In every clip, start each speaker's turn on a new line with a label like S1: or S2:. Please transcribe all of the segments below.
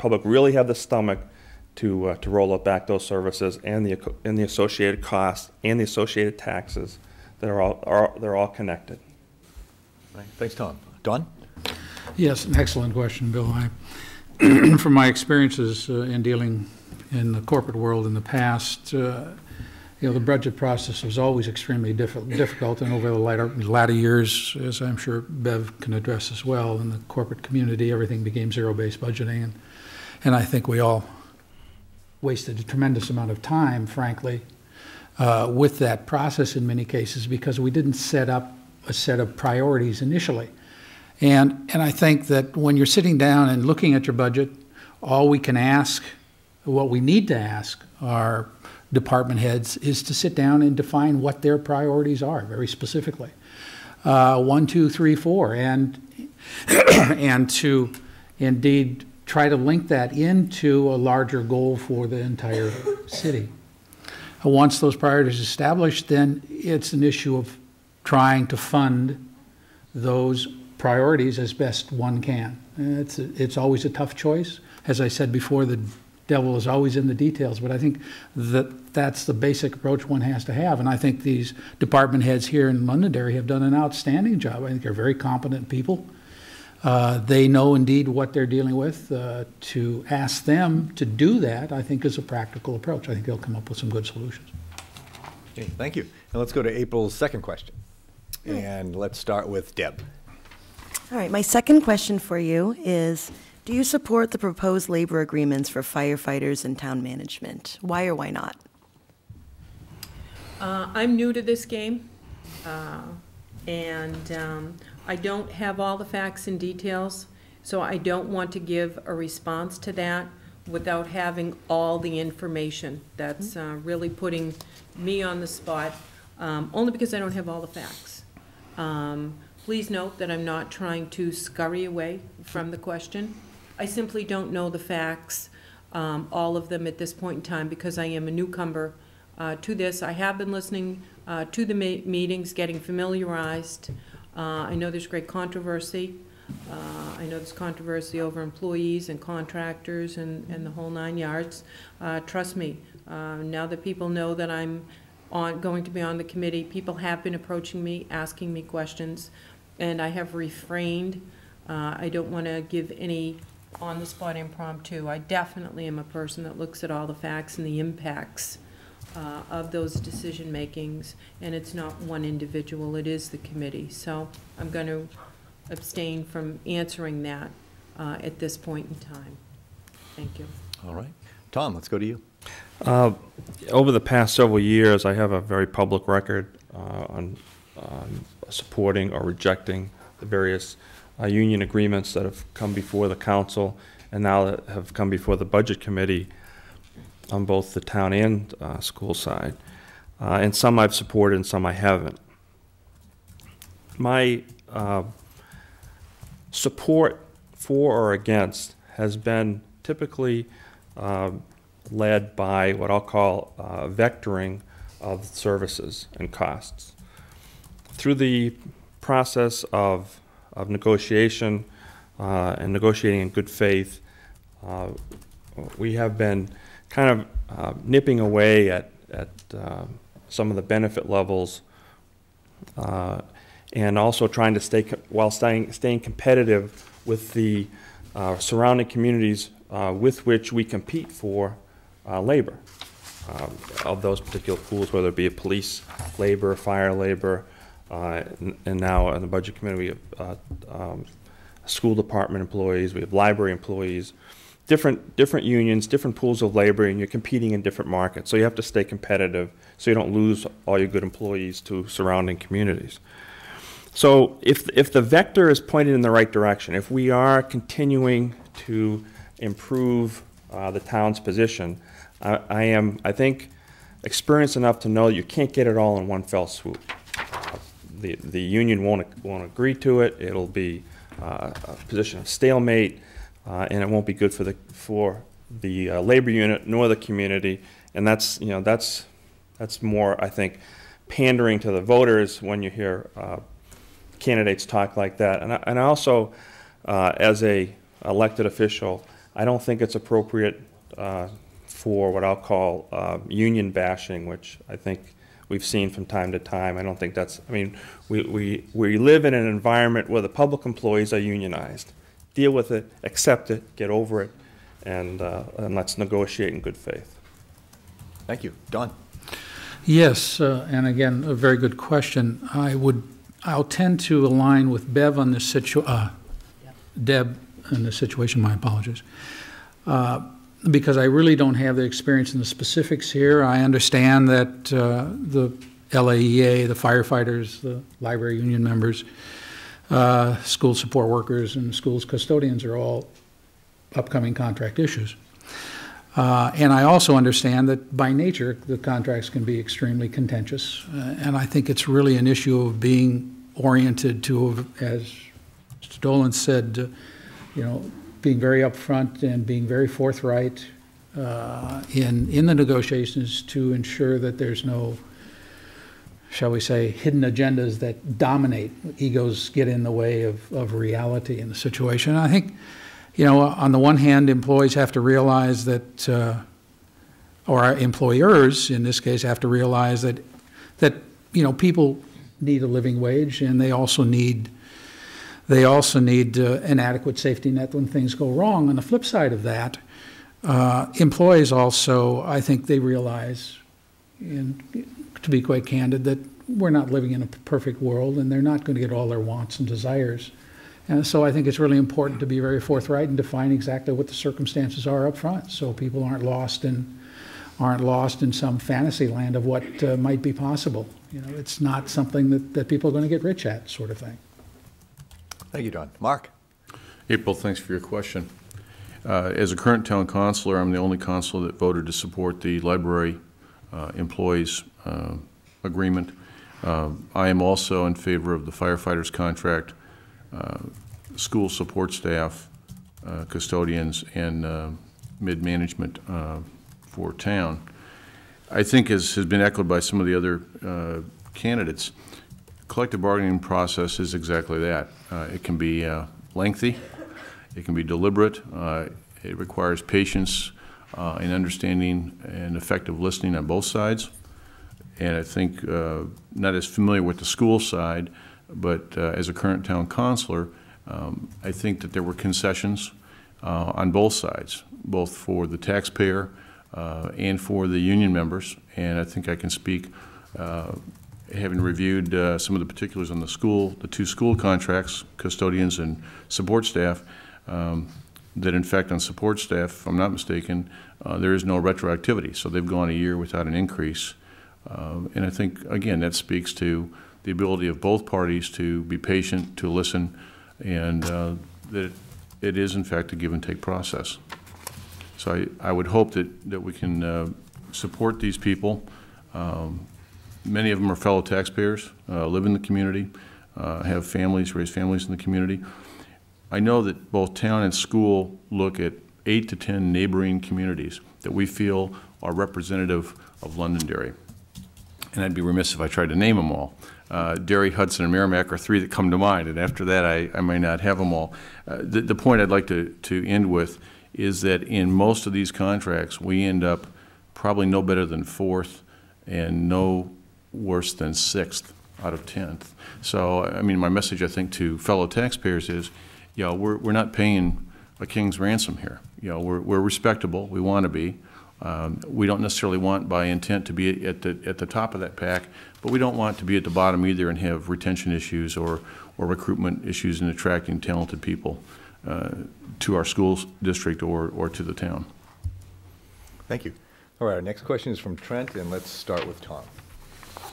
S1: public really have the stomach to roll back those services and the associated costs and the associated taxes that they're all connected.
S2: Right. Thanks, Tom. Don?
S3: Yes, an excellent question, Bill. From my experiences in dealing in the corporate world in the past, the budget process was always extremely difficult, and over the latter years, as I'm sure Bev can address as well, in the corporate community, everything became zero-based budgeting, and I think we all wasted a tremendous amount of time, frankly, with that process in many cases because we didn't set up a set of priorities initially. And I think that when you're sitting down and looking at your budget, all we can ask, what we need to ask our department heads is to sit down and define what their priorities are very specifically. 1, 2, 3, 4, and to indeed try to link that into a larger goal for the entire city. Once those priorities are established, then it's an issue of trying to fund those priorities as best one can. It's always a tough choice. As I said before, the devil is always in the details, but I think that's the basic approach one has to have. And I think these department heads here in Londonderry have done an outstanding job. I think they're very competent people. They know indeed what they're dealing with. To ask them to do that, I think, is a practical approach. I think they'll come up with some good solutions.
S2: Okay, thank you. And let's go to April's second question. And let's start with Deb.
S4: All right, my second question for you is, do you support the proposed labor agreements for firefighters and town management? Why or why not?
S5: I'm new to this game, and I don't have all the facts and details, so I don't want to give a response to that without having all the information. That's really putting me on the spot, only because I don't have all the facts. Please note that I'm not trying to scurry away from the question. I simply don't know the facts, all of them at this point in time, because I am a newcomer to this. I have been listening to the meetings, getting familiarized. I know there's great controversy. I know there's controversy over employees and contractors and the whole 9 yards. Trust me, now that people know that I'm going to be on the committee, people have been approaching me, asking me questions, and I have refrained. I don't want to give any on-the-spot impromptu. I definitely am a person that looks at all the facts and the impacts of those decision makings, and it's not one individual, it is the committee. So I'm going to abstain from answering that at this point in time. Thank you.
S2: All right. Tom, let's go to you.
S1: Over the past several years, I have a very public record on supporting or rejecting the various union agreements that have come before the council and now that have come before the budget committee on both the town and school side. And some I've supported and some I haven't. My support for or against has been typically led by what I'll call vectoring of services and costs. Through the process of negotiation and negotiating in good faith, we have been kind of nipping away at some of the benefit levels and also trying to staying competitive with the surrounding communities with which we compete for labor of those particular pools, whether it be a police labor, fire labor, and now in the budget committee we have school department employees, we have library employees, different unions, different pools of labor, and you're competing in different markets. So you have to stay competitive so you don't lose all your good employees to surrounding communities. So if the vector is pointed in the right direction, if we are continuing to improve the town's position, I am, I think, experienced enough to know that you can't get it all in one fell swoop. The union won't agree to it. It'll be a position of stalemate, and it won't be good for the labor unit nor the community. And that's more, I think, pandering to the voters when you hear candidates talk like that. And I also, as a elected official, I don't think it's appropriate for what I'll call union bashing, which I think we've seen from time to time. I don't think that's, I mean, we live in an environment where the public employees are unionized. Deal with it, accept it, get over it, and let's negotiate in good faith.
S2: Thank you. Don?
S3: Yes, and again, a very good question. I'll tend to align with Deb on this situation, my apologies. Because I really don't have the experience in the specifics here. I understand that the LAEA, the firefighters, the library union members, school support workers, and schools custodians are all upcoming contract issues. And I also understand that by nature, the contracts can be extremely contentious. And I think it's really an issue of being oriented to, as Mr. Dolan said, you know, being very upfront and being very forthright in the negotiations to ensure that there's no, shall we say, hidden agendas that dominate. Egos get in the way of reality in the situation. And I think, you know, on the one hand, employees have to realize that, or our employers in this case have to realize that you know, people need a living wage, and they also need an adequate safety net when things go wrong. On the flip side of that, employees also, I think they realize, and to be quite candid, that we're not living in a perfect world, and they're not going to get all their wants and desires. And so I think it's really important to be very forthright and define exactly what the circumstances are up front, so people aren't lost in some fantasy land of what might be possible. You know, it's not something that people are going to get rich at, sort of thing.
S2: Thank you, Don. Mark?
S6: April, thanks for your question. As a current town councilor, I'm the only councilor that voted to support the library employees agreement. I am also in favor of the firefighters contract, school support staff, custodians, and mid-management for town. I think, as has been echoed by some of the other candidates, collective bargaining process is exactly that. It can be lengthy, it can be deliberate, it requires patience and understanding and effective listening on both sides. And I think, not as familiar with the school side, but as a current town councilor, I think that there were concessions on both sides, both for the taxpayer and for the union members. And I think I can speak, having reviewed some of the particulars on the two school contracts, custodians and support staff, that in fact on support staff, if I'm not mistaken, there is no retroactivity. So they've gone a year without an increase. And I think, again, that speaks to the ability of both parties to be patient, to listen, and that it is in fact a give and take process. So I would hope that we can support these people. Many of them are fellow taxpayers, live in the community, have families, raise families in the community. I know that both town and school look at 8 to 10 neighboring communities that we feel are representative of Londonderry. And I'd be remiss if I tried to name them all. Derry, Hudson, and Merrimack are three that come to mind, and after that I may not have them all. The point I'd like to end with is that in most of these contracts, we end up probably no better than 4th and no worse than 6th out of 10th. So, I mean, my message, I think, to fellow taxpayers is, you know, we're not paying a king's ransom here. You know, we're respectable. We want to be. We don't necessarily want by intent to be at the top of that pack, but we don't want to be at the bottom either and have retention issues or recruitment issues in attracting talented people to our schools district or to the town.
S2: Thank you. All right, our next question is from Trent, and let's start with Tom.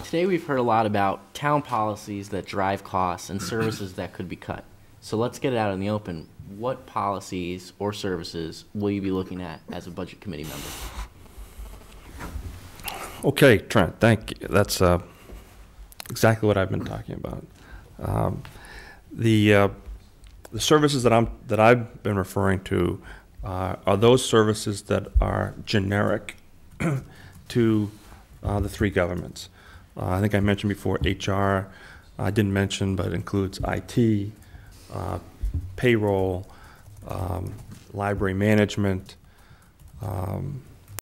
S7: Today we've heard a lot about town policies that drive costs and services that could be cut. So let's get it out in the open. What policies or services will you be looking at as a budget committee member?
S1: Okay, Trent, thank you. That's exactly what I've been talking about. The services that I've been referring to are those services that are generic to the three governments. I think I mentioned before HR. I didn't mention, but it includes IT, payroll, library management,